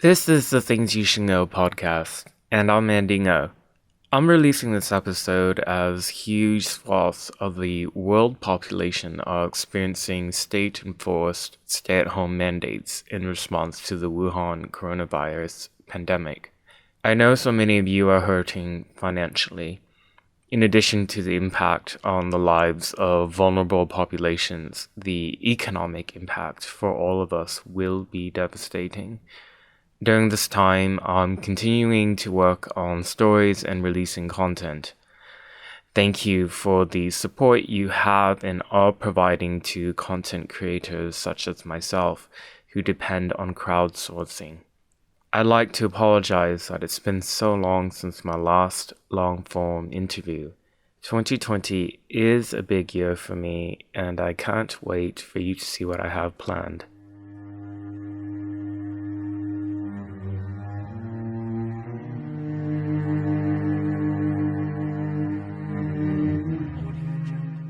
This is the Things You Should Know podcast, and I'm Andy Ngo. I'm releasing this episode as huge swaths of the world population are experiencing state-enforced stay-at-home mandates in response to the Wuhan coronavirus pandemic. I know so many of you are hurting financially. In addition to the impact on the lives of vulnerable populations, the economic impact for all of us will be devastating. During this time, I'm continuing to work on stories and releasing content. Thank you for the support you have and are providing to content creators such as myself who depend on crowdsourcing. I'd like to apologize that it's been so long since my last long-form interview. 2020 is a big year for me, and I can't wait for you to see what I have planned.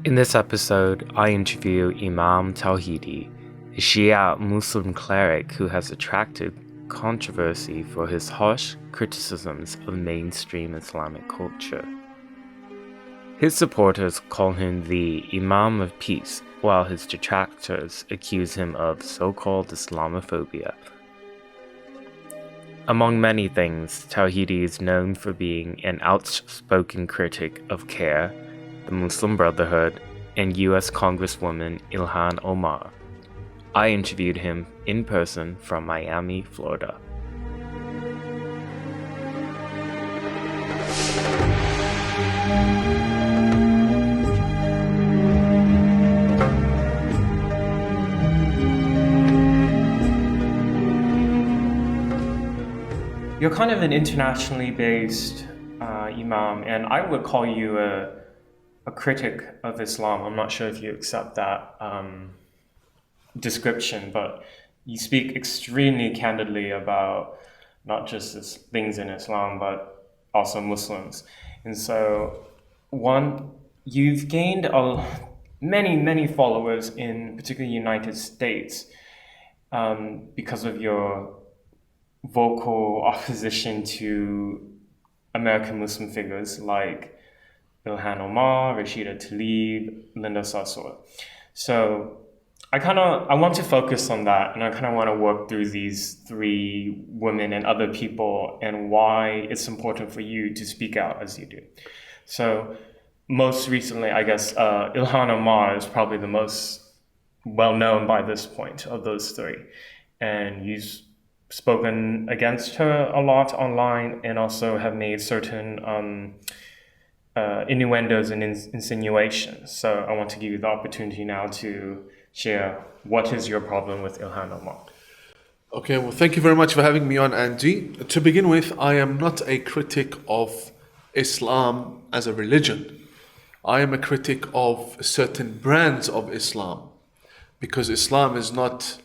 In this episode, I interview Imam Tawhidi, a Shi'a Muslim cleric who has attracted controversy for his harsh criticisms of mainstream Islamic culture. His supporters call him the Imam of Peace, while his detractors accuse him of so-called Islamophobia. Among many things, Tawhidi is known for being an outspoken critic of CARE, the Muslim Brotherhood, and U.S. Congresswoman Ilhan Omar. I interviewed him in person from Miami, Florida. You're kind of an internationally based imam, and I would call you a critic of Islam. I'm not sure if you accept that description, but you speak extremely candidly about not just things in Islam, but also Muslims. And so, you've gained many followers in particularly United States because of your vocal opposition to American Muslim figures like Ilhan Omar, Rashida Tlaib, Linda Sarsour. So I want to focus on that, and I kind of want to work through these three women and other people and why it's important for you to speak out as you do. So most recently, I guess, Ilhan Omar is probably the most well-known by this point of those three. And you've spoken against her a lot online and also have made certain innuendos and insinuations. So I want to give you the opportunity now to share what is your problem with Ilhan Omar. Okay, well, thank you very much for having me on, Andy. To begin with, I am not a critic of Islam as a religion. I am a critic of certain brands of Islam, because Islam is not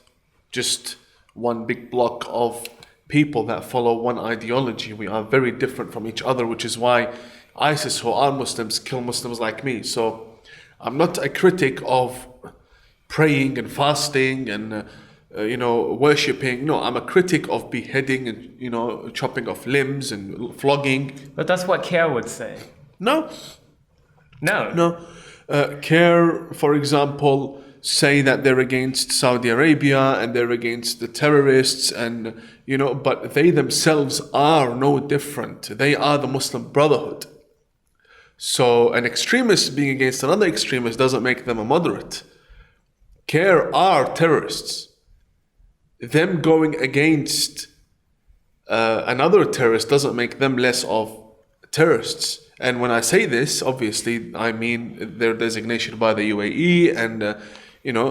just one big block of people that follow one ideology. We are very different from each other, which is why ISIS, who are Muslims, kill Muslims like me. So I'm not a critic of praying and fasting and worshipping. No, I'm a critic of beheading and chopping off limbs and flogging. But that's what CARE would say. No. CARE, for example, say that they're against Saudi Arabia and they're against the terrorists, and but they themselves are no different. They are the Muslim Brotherhood. So an extremist being against another extremist doesn't make them a moderate. CARE are terrorists. Them going against another terrorist doesn't make them less of terrorists. And when I say this, obviously, I mean their designation by the UAE and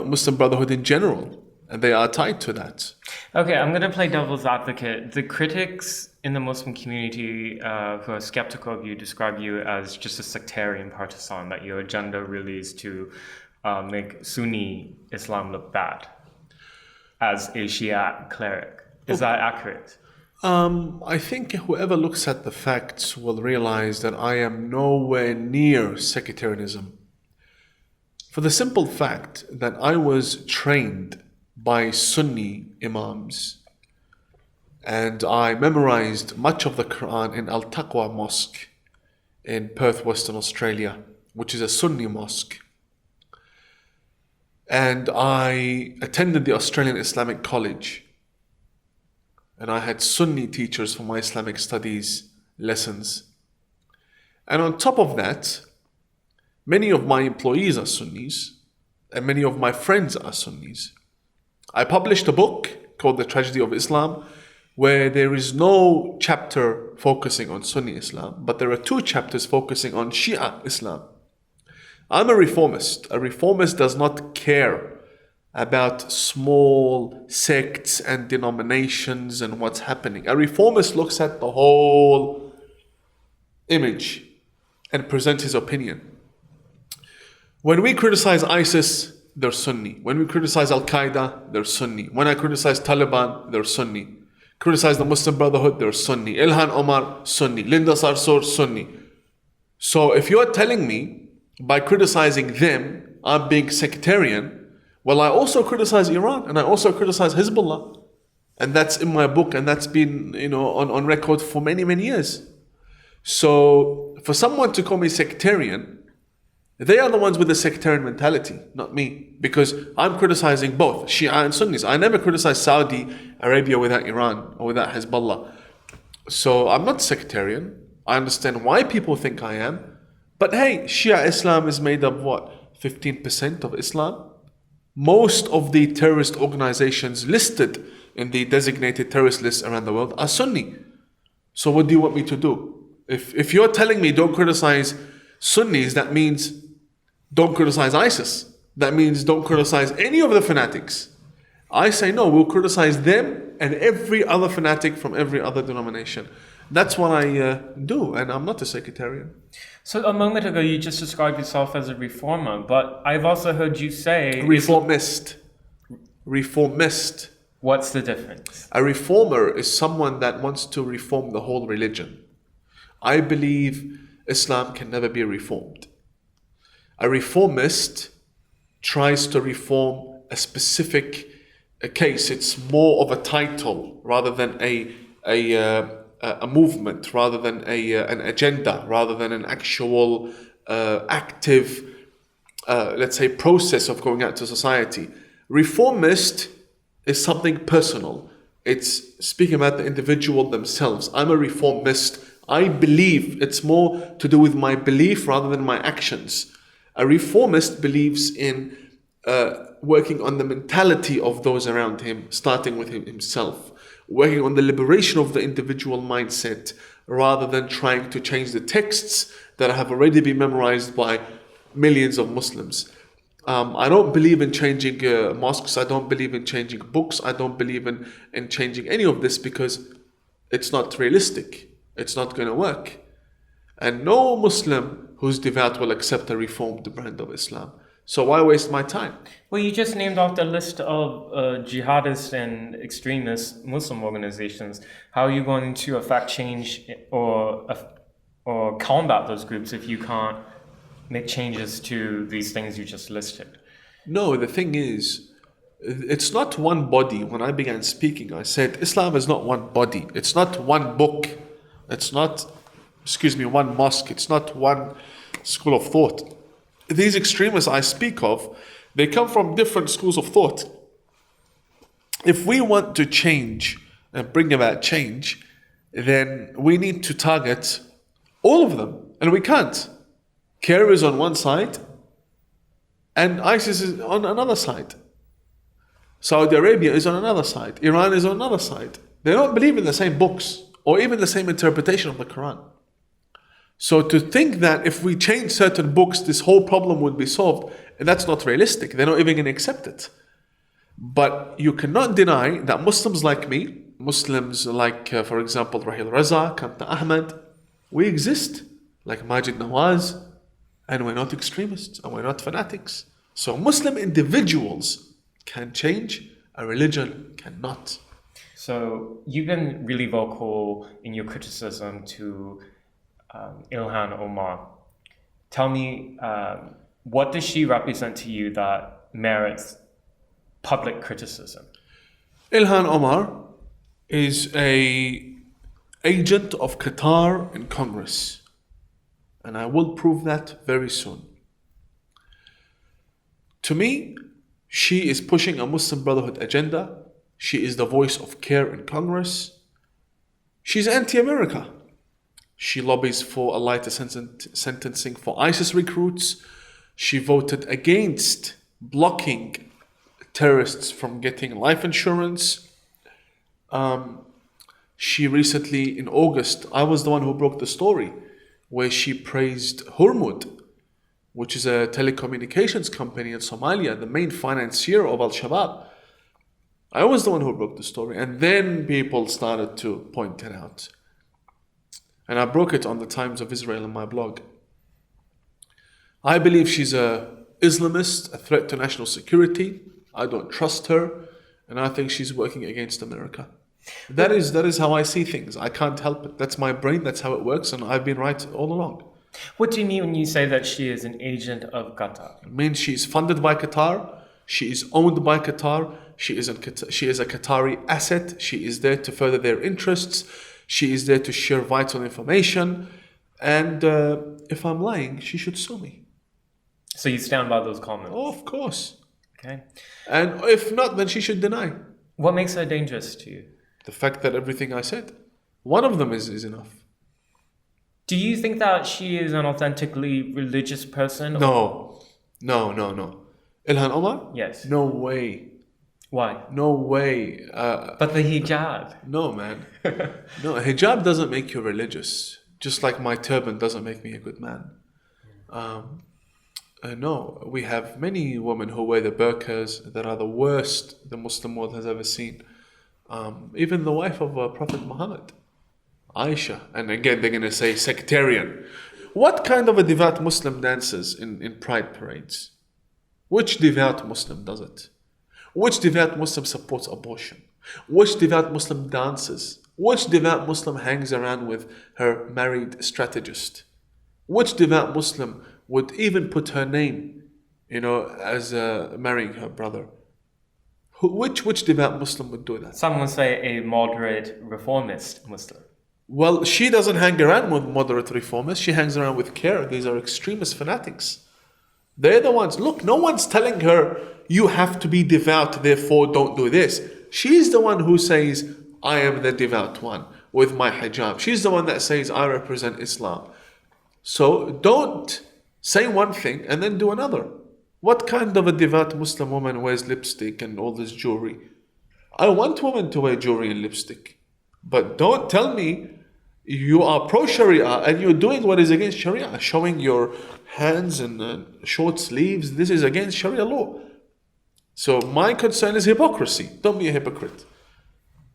Muslim Brotherhood in general. And they are tied to that. Okay, I'm going to play devil's advocate. The critics in the Muslim community who are skeptical of you describe you as just a sectarian partisan, that your agenda really is to make Sunni Islam look bad as a Shia cleric. Is that accurate? I think whoever looks at the facts will realize that I am nowhere near sectarianism. For the simple fact that I was trained by Sunni imams And I memorized much of the Quran in Al Taqwa Mosque in Perth, Western Australia, which is a Sunni mosque. And I attended the Australian Islamic College. And I had Sunni teachers for my Islamic studies lessons. And on top of that, many of my employees are Sunnis, and many of my friends are Sunnis. I published a book called The Tragedy of Islam, where there is no chapter focusing on Sunni Islam, but there are 2 chapters focusing on Shia Islam. I'm a reformist. A reformist does not care about small sects and denominations and what's happening. A reformist looks at the whole image and presents his opinion. When we criticize ISIS, they're Sunni. When we criticize Al-Qaeda, they're Sunni. When I criticize Taliban, they're Sunni. Criticize the Muslim Brotherhood, they're Sunni. Ilhan Omar, Sunni. Linda Sarsour, Sunni. So if you're telling me by criticizing them, I'm being sectarian, well, I also criticize Iran and I also criticize Hezbollah. And that's in my book, and that's been, on record for many, many years. So for someone to call me sectarian, they are the ones with the sectarian mentality, not me, because I'm criticizing both Shia and Sunnis. I never criticize Saudi Arabia without Iran or without Hezbollah. So I'm not sectarian. I understand why people think I am. But hey, Shia Islam is made up what? 15% of Islam? Most of the terrorist organizations listed in the designated terrorist list around the world are Sunni. So what do you want me to do? If you're telling me don't criticize Sunnis, that means don't criticize ISIS. That means don't criticize any of the fanatics. I say no, we'll criticize them and every other fanatic from every other denomination. That's what I do, and I'm not a sectarian. So a moment ago, you just described yourself as a reformer, but I've also heard you say... Reformist. Reformist. What's the difference? A reformer is someone that wants to reform the whole religion. I believe Islam can never be reformed. A reformist tries to reform a specific case. It's more of a title rather than a movement, rather than an agenda, rather than an actual active, let's say, process of going out to society. Reformist is something personal. It's speaking about the individual themselves. I'm a reformist. I believe it's more to do with my belief rather than my actions. A reformist believes in working on the mentality of those around him, starting with himself, working on the liberation of the individual mindset rather than trying to change the texts that have already been memorized by millions of Muslims. I don't believe in changing mosques. I don't believe in changing books. I don't believe in changing any of this because it's not realistic. It's not going to work. And no Muslim who's devout will accept a reformed brand of Islam. So why waste my time? Well, you just named off the list of jihadist and extremist Muslim organizations. How are you going to affect change or combat those groups if you can't make changes to these things you just listed? No, the thing is, it's not one body. When I began speaking, I said Islam is not one body. It's not one book. It's not, one mosque. It's not one school of thought. These extremists I speak of, they come from different schools of thought. If we want to change and bring about change, then we need to target all of them. And we can't. Care is on one side and ISIS is on another side. Saudi Arabia is on another side. Iran is on another side. They don't believe in the same books or even the same interpretation of the Quran. So to think that if we change certain books, this whole problem would be solved, that's not realistic. They're not even going to accept it. But you cannot deny that Muslims like me, Muslims like, for example, Rahil Raza, Kanta Ahmed, we exist, like Majid Nawaz, and we're not extremists, and we're not fanatics. So Muslim individuals can change, a religion cannot. So you've been really vocal in your criticism to Ilhan Omar. Tell me, what does she represent to you that merits public criticism? Ilhan Omar is a agent of Qatar in Congress. And I will prove that very soon. To me, she is pushing a Muslim Brotherhood agenda. She is the voice of care in Congress. She's anti-America. She lobbies for a lighter sentencing for ISIS recruits. She voted against blocking terrorists from getting life insurance. She recently, in August, I was the one who broke the story, where she praised Hormuz, which is a telecommunications company in Somalia, the main financier of Al-Shabaab. I was the one who broke the story, and then people started to point it out. And I broke it on the Times of Israel in my blog. I believe she's an Islamist, a threat to national security. I don't trust her, and I think she's working against America. That is how I see things. I can't help it. That's my brain, that's how it works, and I've been right all along. What do you mean when you say that she is an agent of Qatar? It means she's funded by Qatar, she is owned by Qatar, she is a Qatari asset, she is there to further their interests, she is there to share vital information, and if I'm lying, she should sue me. So you stand by those comments? Oh, of course. Okay. And if not, then she should deny. What makes her dangerous to you? The fact that everything I said, one of them is enough. Do you think that she is an authentically religious person? No. Ilhan Omar? Yes. No way. Why? No way. But the hijab. No, man. No, hijab doesn't make you religious. Just like my turban doesn't make me a good man. No, we have many women who wear the burqas that are the worst the Muslim world has ever seen. Even the wife of Prophet Muhammad, Aisha. And again, they're going to say sectarian. What kind of a devout Muslim dances in pride parades? Which devout Muslim does it? Which devout Muslim supports abortion? Which devout Muslim dances? Which devout Muslim hangs around with her married strategist? Which devout Muslim would even put her name, as marrying her brother? Which devout Muslim would do that? Some would say a moderate reformist Muslim. Well, she doesn't hang around with moderate reformists. She hangs around with care. These are extremist fanatics. They're the ones. Look, no one's telling her, you have to be devout, therefore don't do this. She's the one who says, I am the devout one with my hijab. She's the one that says, I represent Islam. So don't say one thing and then do another. What kind of a devout Muslim woman wears lipstick and all this jewelry? I want women to wear jewelry and lipstick. But don't tell me you are pro-Sharia and you're doing what is against Sharia, showing your hands and short sleeves. This is against Sharia law. So my concern is hypocrisy. Don't be a hypocrite.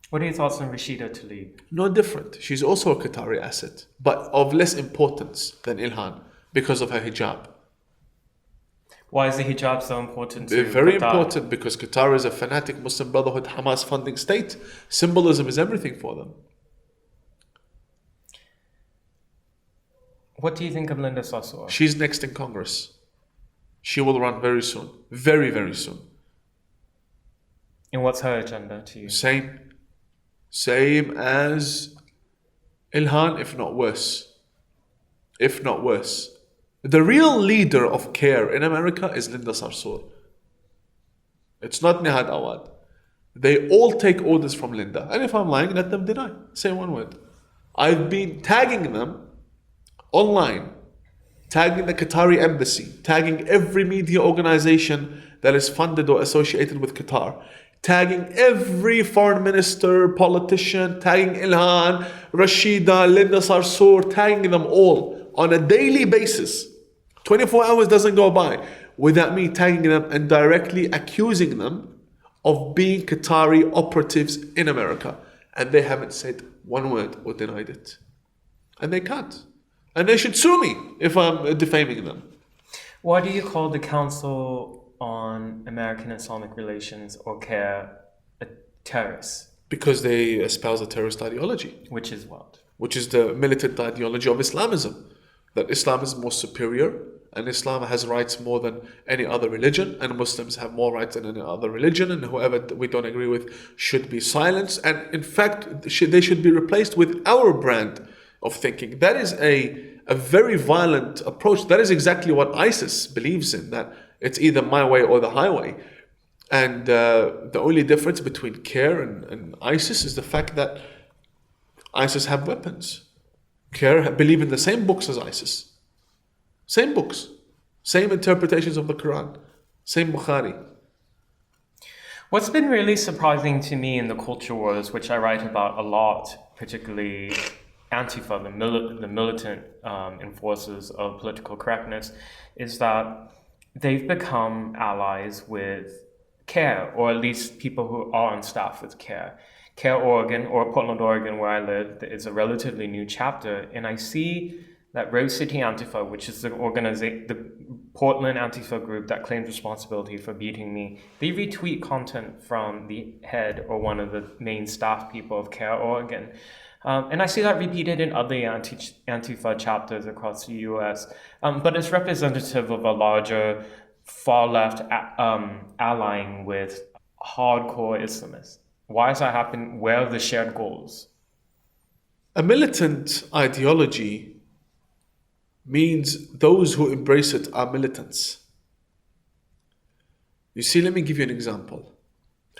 What are your thoughts on Rashida Tlaib? No different. She's also a Qatari asset, but of less importance than Ilhan because of her hijab. Why is the hijab so important to Very Qatar? important, because Qatar is a fanatic Muslim Brotherhood, Hamas funding state. Symbolism is everything for them. What do you think of Linda Sarsour? She's next in Congress. She will run very soon. Very, very soon. And what's her agenda to you? Same as Ilhan, if not worse. If not worse. The real leader of care in America is Linda Sarsour. It's not Nihad Awad. They all take orders from Linda. And if I'm lying, let them deny. Say one word. I've been tagging them online, tagging the Qatari embassy, tagging every media organization that is funded or associated with Qatar, tagging every foreign minister, politician, tagging Ilhan, Rashida, Linda Sarsour, tagging them all on a daily basis. 24 hours doesn't go by without me tagging them and directly accusing them of being Qatari operatives in America. And they haven't said one word or denied it. And they can't. And they should sue me if I'm defaming them. Why do you call the Council on American Islamic Relations, or CARE, a terrorist? Because they espouse a terrorist ideology. Which is what? Which is the militant ideology of Islamism. That Islam is more superior and Islam has rights more than any other religion, and Muslims have more rights than any other religion, and whoever we don't agree with should be silenced, and in fact they should be replaced with our brand of thinking. That is a very violent approach. That is exactly what ISIS believes in, that it's either my way or the highway. And the only difference between CARE and ISIS is the fact that ISIS have weapons. CARE believe in the same books as ISIS. Same books. Same interpretations of the Quran. Same Bukhari. What's been really surprising to me in the culture wars, which I write about a lot, particularly Antifa, the militant enforcers of political correctness, is that they've become allies with CARE, or at least people who are on staff with CARE. CARE Oregon, or Portland, Oregon, where I live, is a relatively new chapter, and I see that Rose City Antifa, which is the Portland Antifa group that claims responsibility for beating me, they retweet content from the head or one of the main staff people of CARE Oregon. And I see that repeated in other Antifa chapters across the US, but it's representative of a larger far-left allying with hardcore Islamists. Why does that happen? Where are the shared goals? A militant ideology means those who embrace it are militants. You see, let me give you an example.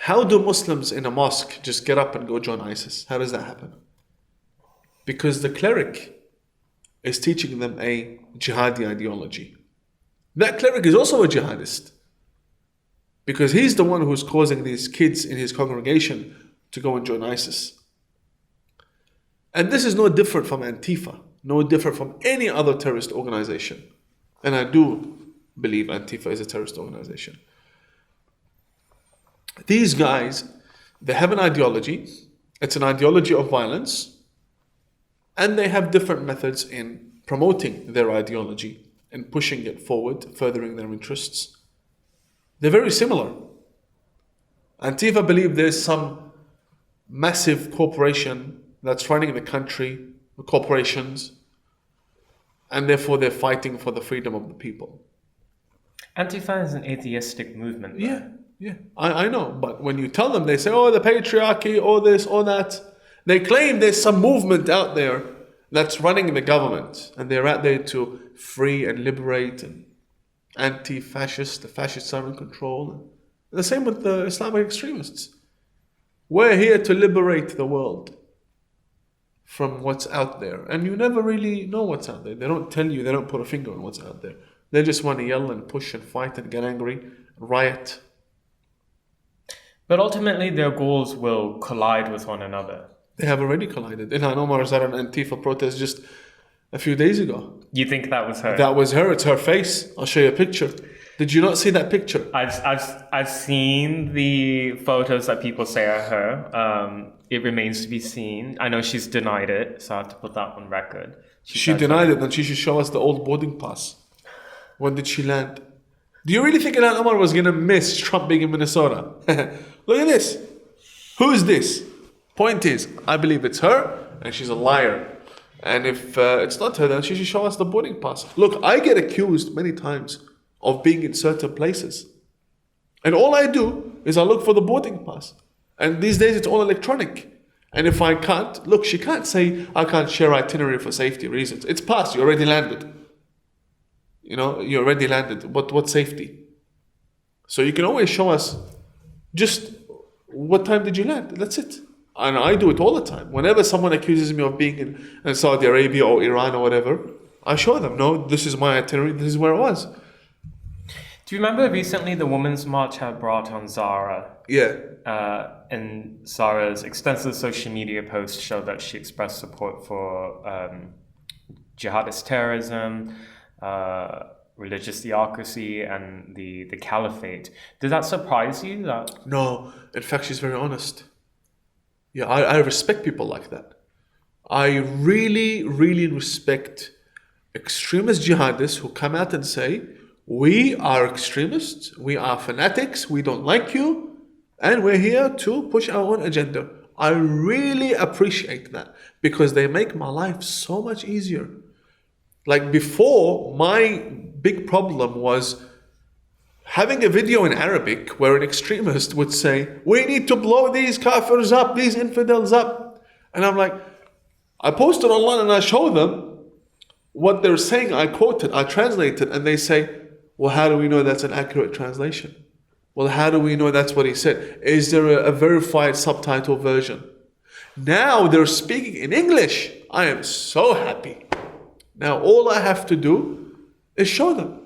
How do Muslims in a mosque just get up and go join ISIS? How does that happen? Because the cleric is teaching them a jihadi ideology. That cleric is also a jihadist, because he's the one who's causing these kids in his congregation to go and join ISIS. And this is no different from Antifa, no different from any other terrorist organization. And I do believe Antifa is a terrorist organization. These guys, they have an ideology. It's an ideology of violence. And they have different methods in promoting their ideology and pushing it forward, furthering their interests. They're very similar. Antifa believe there's some massive corporation that's running the country, the corporations, and therefore they're fighting for the freedom of the people. Antifa is an atheistic movement, though. Yeah, I know. But when you tell them, they say, oh, the patriarchy, or this, or that. They claim there's some movement out there that's running the government, and they're out there to free and liberate and anti-fascist, the fascists are in control. The same with the Islamic extremists. We're here to liberate the world from what's out there. And you never really know what's out there. They don't tell you, they don't put a finger on what's out there. They just want to yell and push and fight and get angry, riot. But ultimately, their goals will collide with one another. They have already collided. Ilhan Omar was at an Antifa protest just a few days ago. You think that was her? That was her. It's her face. I'll show you a picture. Did you not see that picture? I've seen the photos that people say are her. It remains to be seen. I know she's denied it, so I have to put that on record. She denied it, then she should show us the old boarding pass. When did she land? Do you really think Ilhan Omar was going to miss Trump being in Minnesota? Look at this. Who is this? Point is, I believe it's her, and she's a liar. And if it's not her, then she should show us the boarding pass. Look, I get accused many times of being in certain places. And all I do is I look for the boarding pass. And these days it's all electronic. And if I can't, look, she can't say I can't share itinerary for safety reasons. It's passed, you already landed. You know, you already landed. What safety? So you can always show us just what time did you land. That's it. And I do it all the time. Whenever someone accuses me of being in Saudi Arabia or Iran or whatever, I show them, no, this is my itinerary, this is where I was. Do you remember recently the Women's March had brought on Zara? Yeah. And Zara's extensive social media posts showed that she expressed support for jihadist terrorism, religious theocracy, and the caliphate. Did that surprise you? No, in fact, she's very honest. Yeah, I respect people like that. I really, really respect extremist jihadists who come out and say, we are extremists, we are fanatics, we don't like you, and we're here to push our own agenda. I really appreciate that because they make my life so much easier. Like before, my big problem was having a video in Arabic where an extremist would say, we need to blow these kafirs up, these infidels up. And I'm like, I posted online and I show them what they're saying. I quoted, I translated, and they say, well, how do we know that's an accurate translation? Well, how do we know that's what he said? Is there a verified subtitle version? Now they're speaking in English. I am so happy. Now all I have to do is show them.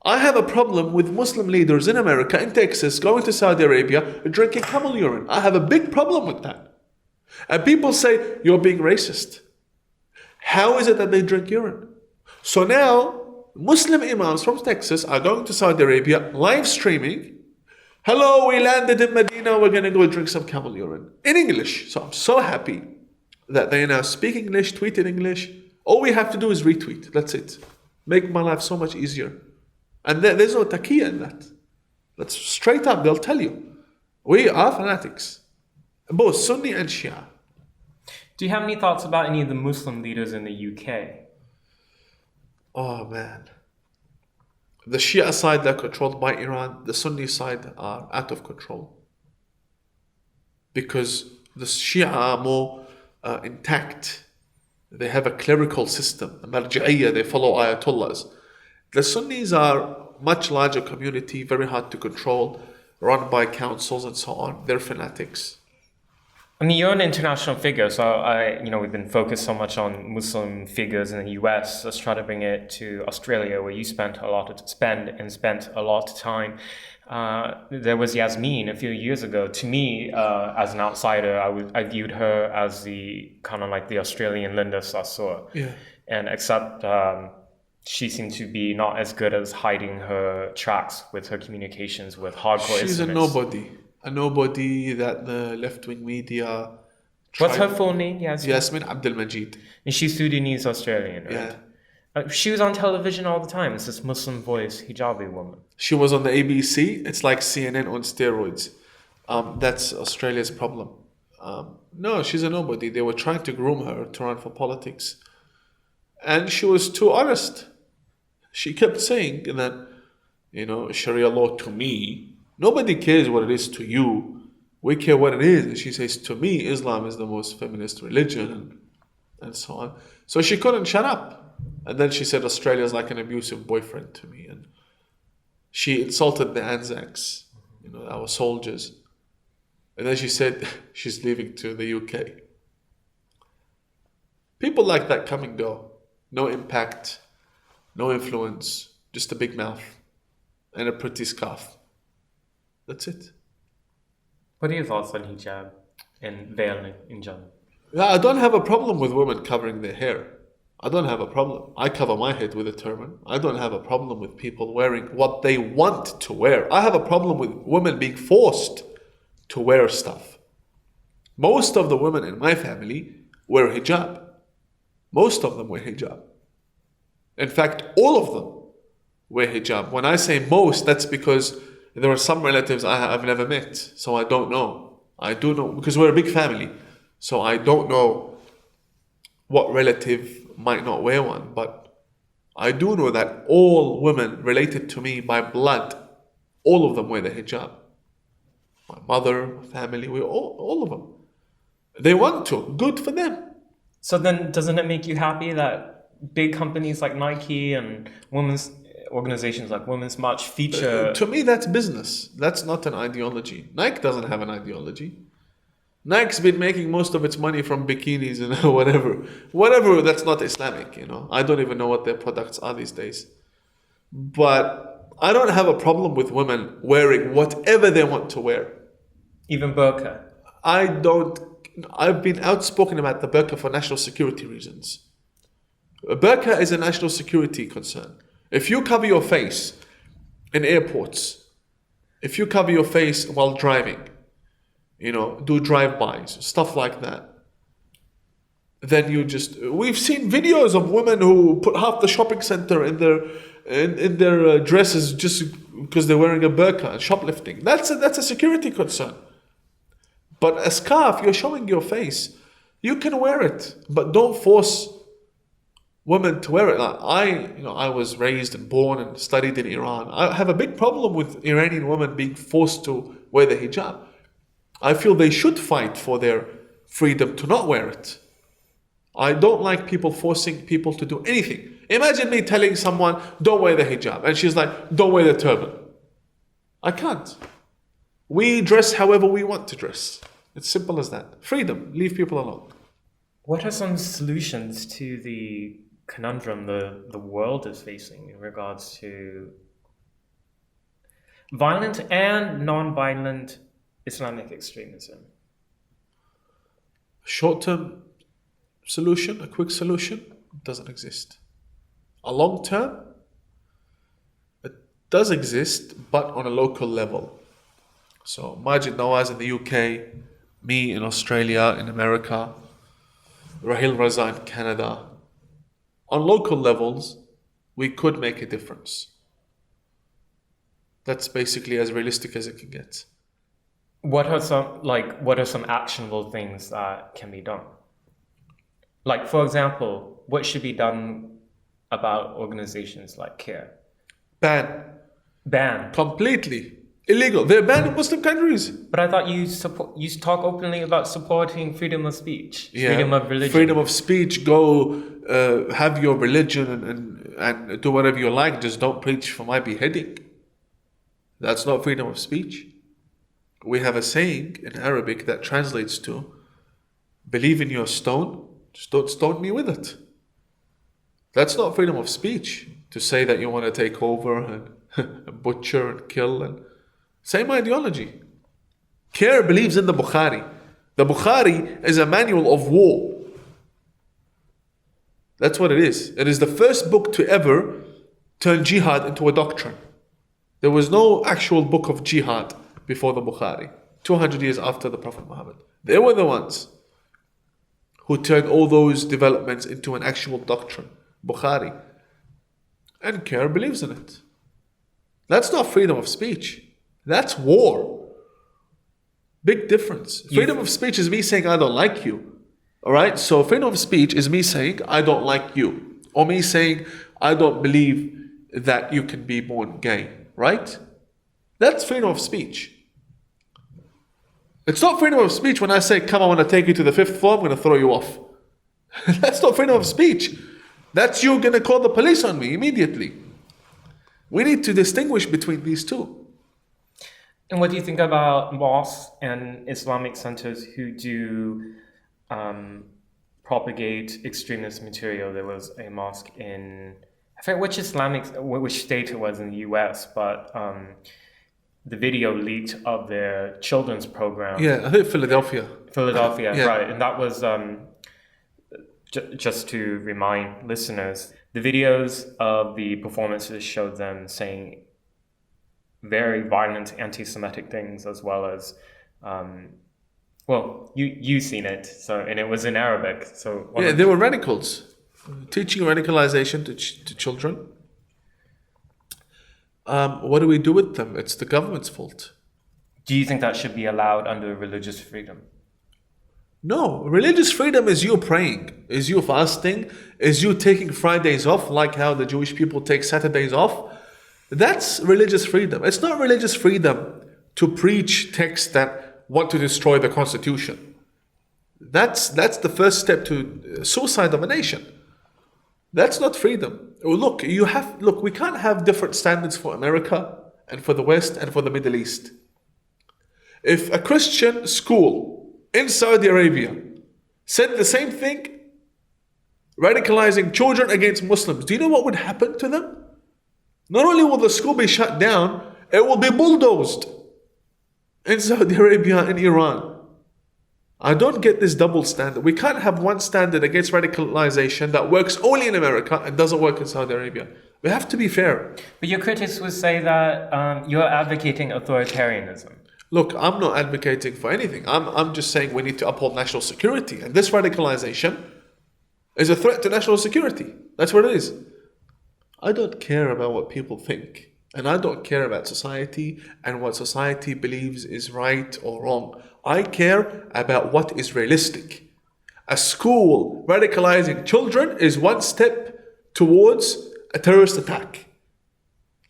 I have a problem with Muslim leaders in America, in Texas, going to Saudi Arabia, drinking camel urine. I have a big problem with that. And people say, you're being racist. How is it that they drink urine? So now, Muslim imams from Texas are going to Saudi Arabia, live streaming. Hello, we landed in Medina, we're going to go drink some camel urine. In English. So I'm so happy that they now speak English, tweet in English. All we have to do is retweet. That's it. Make my life so much easier. And there's no taqiyya in that. That's straight up, they'll tell you. We are fanatics. Both Sunni and Shia. Do you have any thoughts about any of the Muslim leaders in the UK? Oh man. The Shia side, they're controlled by Iran. The Sunni side are out of control. Because the Shia are more intact. They have a clerical system. A marja'iyya, they follow ayatollahs. The Sunnis are much larger community, very hard to control, run by councils and so on. They're fanatics. I mean, you're an international figure, so we've been focused so much on Muslim figures in the US. Let's try to bring it to Australia, where you spent a lot of time. There was Yasmin a few years ago. To me, as an outsider, I viewed her as the kind of like the Australian Linda Sarsour. Yeah. And except she seemed to be not as good as hiding her tracks with her communications with hardcore She's Islamists. A nobody that the left-wing media What's her full name? Yasmin Abdul Majid. And she's Sudanese Australian, right? Yeah. She was on television all the time. It's this Muslim voice, hijabi woman. She was on the ABC. It's like CNN on steroids. That's Australia's problem. No, she's a nobody. They were trying to groom her to run for politics. And she was too honest. She kept saying that, Sharia law to me, nobody cares what it is to you. We care what it is. And she says, to me, Islam is the most feminist religion, and so on. So she couldn't shut up. And then she said, Australia is like an abusive boyfriend to me. And she insulted the Anzacs, our soldiers. And then she said she's leaving to the UK. People like that come and go. No impact, no influence, just a big mouth and a pretty scarf. That's it. What are your thoughts on hijab and veiling in general? Yeah, I don't have a problem with women covering their hair. I don't have a problem. I cover my head with a turban. I don't have a problem with people wearing what they want to wear. I have a problem with women being forced to wear stuff. Most of the women in my family wear hijab. Most of them wear hijab. In fact, all of them wear hijab. When I say most, that's because there are some relatives I've never met, so I don't know. I do know, because we're a big family, so I don't know what relative might not wear one, but I do know that all women related to me by blood, all of them wear the hijab. My mother, my family, all of them. They want to. Good for them. So then, doesn't it make you happy that big companies like Nike and women's organizations like Women's March feature... To me, that's business. That's not an ideology. Nike doesn't have an ideology. Nike's been making most of its money from bikinis and whatever that's not Islamic, I don't even know what their products are these days. But I don't have a problem with women wearing whatever they want to wear. Even burqa? I've been outspoken about the burqa for national security reasons. A burqa is a national security concern. If you cover your face in airports, if you cover your face while driving, do drive-bys, stuff like that, then we've seen videos of women who put half the shopping center in their dresses just because they're wearing a burqa and shoplifting. That's a security concern. But a scarf, you're showing your face. You can wear it, but don't force women to wear it. Like I was raised and born and studied in Iran. I have a big problem with Iranian women being forced to wear the hijab. I feel they should fight for their freedom to not wear it. I don't like people forcing people to do anything. Imagine me telling someone, don't wear the hijab, and she's like, don't wear the turban. I can't. We dress however we want to dress. It's simple as that. Freedom. Leave people alone. What are some solutions to the conundrum the world is facing in regards to violent and non-violent Islamic extremism? Short-term solution, a quick solution, doesn't exist. A long-term, it does exist, but on a local level. So Majid Nawaz in the UK, me in Australia, in America, Rahil Raza in Canada. On local levels, we could make a difference. That's basically as realistic as it can get. What are some actionable things that can be done? Like, for example, what should be done about organizations like CARE? Ban. Completely. Illegal. They're banned in Muslim countries. But I thought you talk openly about supporting freedom of speech, freedom of religion. Freedom of speech. Go have your religion and do whatever you like. Just don't preach for my beheading. That's not freedom of speech. We have a saying in Arabic that translates to, believe in your stone, just don't stone me with it. That's not freedom of speech, to say that you want to take over and butcher and kill. And same ideology. CARE believes in the Bukhari. The Bukhari is a manual of war. That's what it is. It is the first book to ever turn jihad into a doctrine. There was no actual book of jihad before the Bukhari, 200 years after the Prophet Muhammad. They were the ones who turned all those developments into an actual doctrine, Bukhari. And CARE believes in it. That's not freedom of speech. That's war. Big difference. Freedom of speech is me saying, I don't like you. All right? So freedom of speech is me saying, I don't like you. Or me saying, I don't believe that you can be born gay. Right? That's freedom of speech. It's not freedom of speech when I say, come, I want to take you to the 5th floor, I'm going to throw you off. That's not freedom of speech. That's you going to call the police on me immediately. We need to distinguish between these two. And what do you think about mosques and Islamic centers who do propagate extremist material? There was a mosque in, I forget which state it was in the US, but the video leaked of their children's program. Yeah, I think Philadelphia, yeah. Right. And that was, just to remind listeners, the videos of the performances showed them saying very violent anti-Semitic things, as well as, you've seen it, and it was in Arabic. So they were radicals, teaching radicalization to children. What do we do with them? It's the government's fault. Do you think that should be allowed under religious freedom? No, religious freedom is you praying, is you fasting, is you taking Fridays off, like how the Jewish people take Saturdays off. That's religious freedom. It's not religious freedom to preach texts that want to destroy the Constitution. That's the first step to suicide of a nation. That's not freedom. Look, we can't have different standards for America and for the West and for the Middle East. If a Christian school in Saudi Arabia said the same thing, radicalizing children against Muslims, do you know what would happen to them? Not only will the school be shut down, it will be bulldozed in Saudi Arabia and Iran. I don't get this double standard. We can't have one standard against radicalization that works only in America and doesn't work in Saudi Arabia. We have to be fair. But your critics would say that you're advocating authoritarianism. Look, I'm not advocating for anything. I'm just saying we need to uphold national security. And this radicalization is a threat to national security. That's what it is. I don't care about what people think. And I don't care about society and what society believes is right or wrong. I care about what is realistic. A school radicalizing children is one step towards a terrorist attack.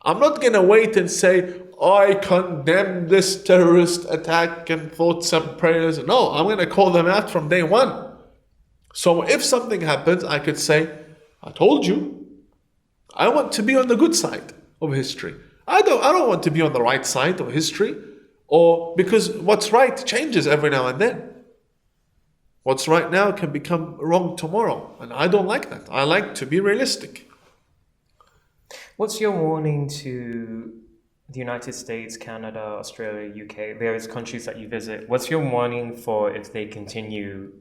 I'm not going to wait and say, I condemn this terrorist attack and thoughts and prayers. No, I'm going to call them out from day one. So if something happens, I could say, I told you, I want to be on the good side of history. I don't want to be on the right side of history, or because what's right changes every now and then. What's right now can become wrong tomorrow, and I don't like that. I like to be realistic. What's your warning to the United States, Canada, Australia, UK, various countries that you visit? What's your warning for if they continue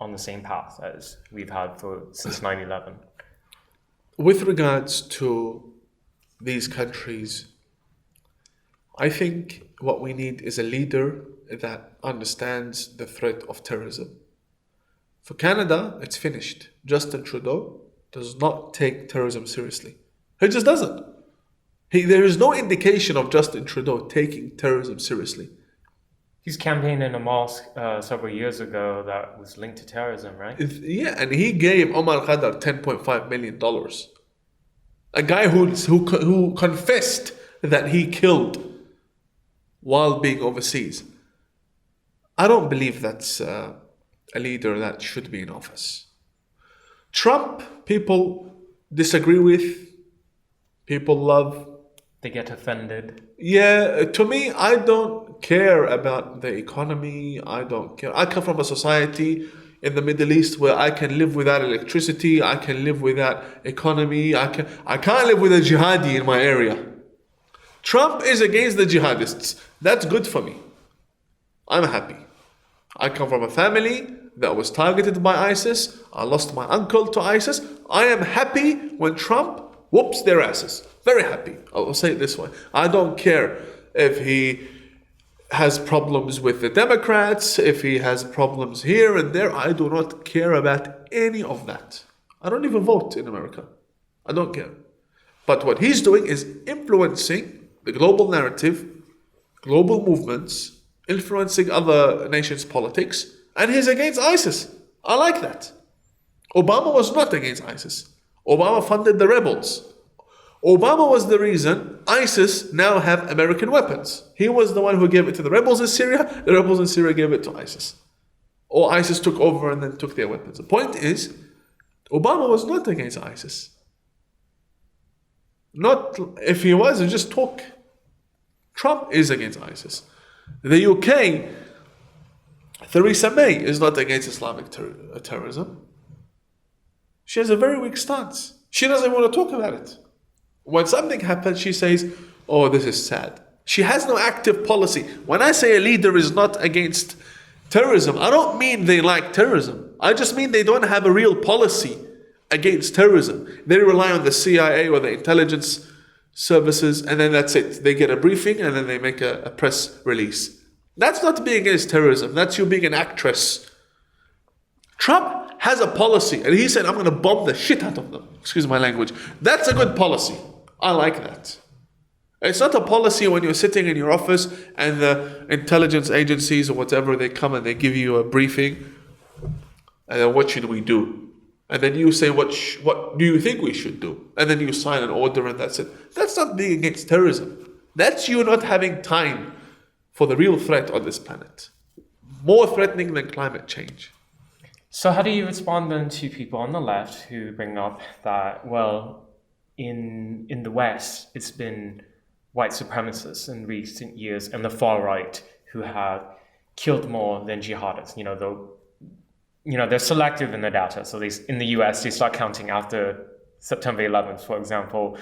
on the same path as we've had since 9/11? With regards to these countries, I think what we need is a leader that understands the threat of terrorism. For Canada, it's finished. Justin Trudeau does not take terrorism seriously. He just doesn't. There is no indication of Justin Trudeau taking terrorism seriously. He's campaigned in a mosque several years ago that was linked to terrorism, right? Yeah, and he gave Omar Khadr $10.5 million. A guy who confessed that he killed while being overseas. I don't believe that's a leader that should be in office. Trump, people disagree with, people love. They get offended. Yeah, to me, I don't care about the economy. I don't care. I come from a society in the Middle East where I can live without electricity. I can live without economy. I can't live with a jihadi in my area. Trump is against the jihadists. That's good for me. I'm happy. I come from a family that was targeted by ISIS. I lost my uncle to ISIS. I am happy when Trump whoops their asses. Very happy. I will say it this way. I don't care if he has problems with the Democrats, if he has problems here and there. I do not care about any of that. I don't even vote in America. I don't care. But what he's doing is influencing the global narrative, global movements, influencing other nations' politics, and he's against ISIS. I like that. Obama was not against ISIS. Obama funded the rebels. Obama was the reason ISIS now have American weapons. He was the one who gave it to the rebels in Syria. The rebels in Syria gave it to ISIS. Or ISIS took over and then took their weapons. The point is, Obama was not against ISIS. Not if he was, just talk. Trump is against ISIS. The UK, Theresa May is not against Islamic terrorism. She has a very weak stance. She doesn't want to talk about it. When something happens, she says, oh, this is sad. She has no active policy. When I say a leader is not against terrorism, I don't mean they like terrorism. I just mean they don't have a real policy against terrorism. They rely on the CIA or the intelligence services, and then that's it. They get a briefing and then they make a press release. That's not being against terrorism. That's you being an actress. Trump has a policy, and he said, I'm going to bomb the shit out of them. Excuse my language. That's a good policy. I like that. It's not a policy when you're sitting in your office and the intelligence agencies or whatever, they come and they give you a briefing, and then what should we do? And then you say, what do you think we should do? And then you sign an order and that's it. That's not being against terrorism. That's you not having time for the real threat on this planet. More threatening than climate change. So how do you respond then to people on the left who bring up that, well, in the West, it's been white supremacists in recent years and the far right who have killed more than jihadists? They're selective in the data. So in the US, they start counting after September 11th, for example.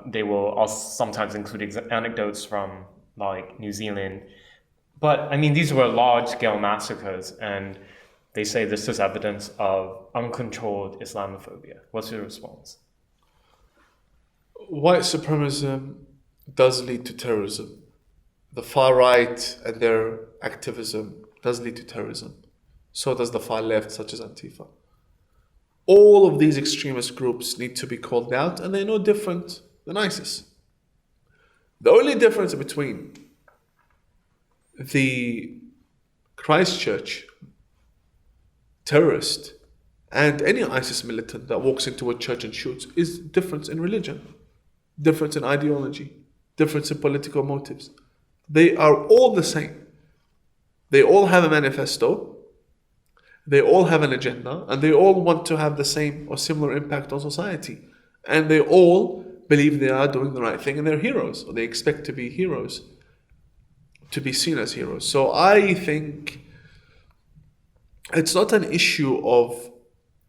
They will also sometimes include anecdotes from like New Zealand. But I mean, these were large-scale massacres, and they say this is evidence of uncontrolled Islamophobia. What's your response? White supremacism does lead to terrorism. The far right and their activism does lead to terrorism. So does the far left, such as Antifa. All of these extremist groups need to be called out, and they're no different than ISIS. The only difference between the Christchurch terrorist And any ISIS militant that walks into a church and shoots is difference in religion, difference in ideology, difference in political motives. They are all the same. They all have a manifesto, they all have an agenda, and they all want to have the same or similar impact on society. And they all believe they are doing the right thing and they're heroes, or they expect to be heroes, to be seen as heroes. So I think it's not an issue of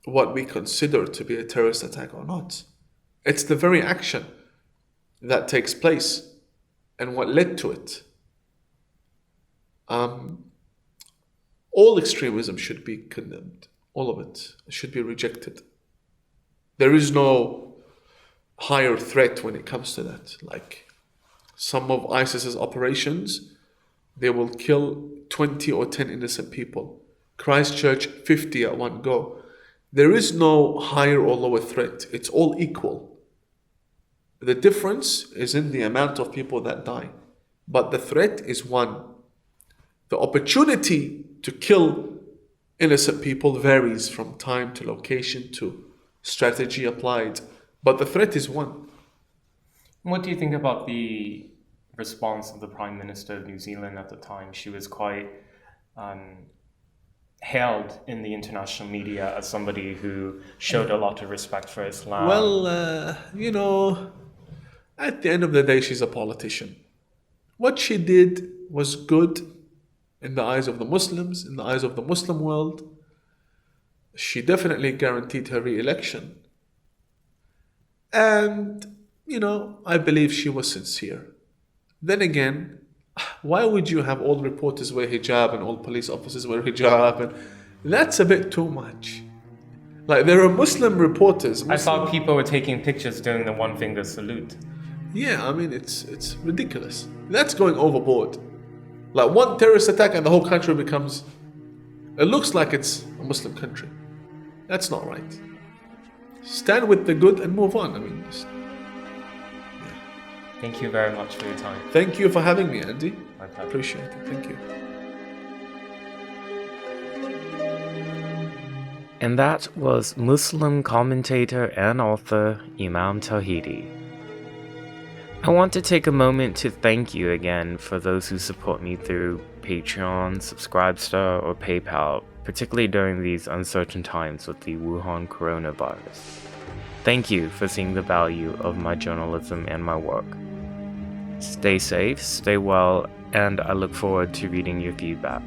what we consider to be a terrorist attack or not. It's the very action that takes place and what led to it. All extremism should be condemned. All of it should be rejected. There is no higher threat when it comes to that. Like some of ISIS's operations, they will kill 20 or 10 innocent people. Christchurch, 50 at one go. There is no higher or lower threat. It's all equal. The difference is in the amount of people that die. But the threat is one. The opportunity to kill innocent people varies from time to location to strategy applied. But the threat is one. What do you think about the response of the Prime Minister of New Zealand at the time? She was quite hailed in the international media as somebody who showed a lot of respect for Islam. Well, at the end of the day, she's a politician. What she did was good in the eyes of the Muslims, in the eyes of the Muslim world. She definitely guaranteed her re-election. And, I believe she was sincere. Then again, why would you have all reporters wear hijab and all police officers wear hijab? And that's a bit too much. Like, there are Muslim reporters. I saw people were taking pictures doing the one finger salute. Yeah, I mean, it's ridiculous. That's going overboard. Like one terrorist attack and the whole country it looks like it's a Muslim country. That's not right. Stand with the good and move on. I mean, Thank you very much for your time. Thank you for having me, Andy. My pleasure. Appreciate it. Thank you. And that was Muslim commentator and author Imam Tawhidi. I want to take a moment to thank you again for those who support me through Patreon, Subscribestar, or PayPal, particularly during these uncertain times with the Wuhan coronavirus. Thank you for seeing the value of my journalism and my work. Stay safe, stay well, and I look forward to reading your feedback.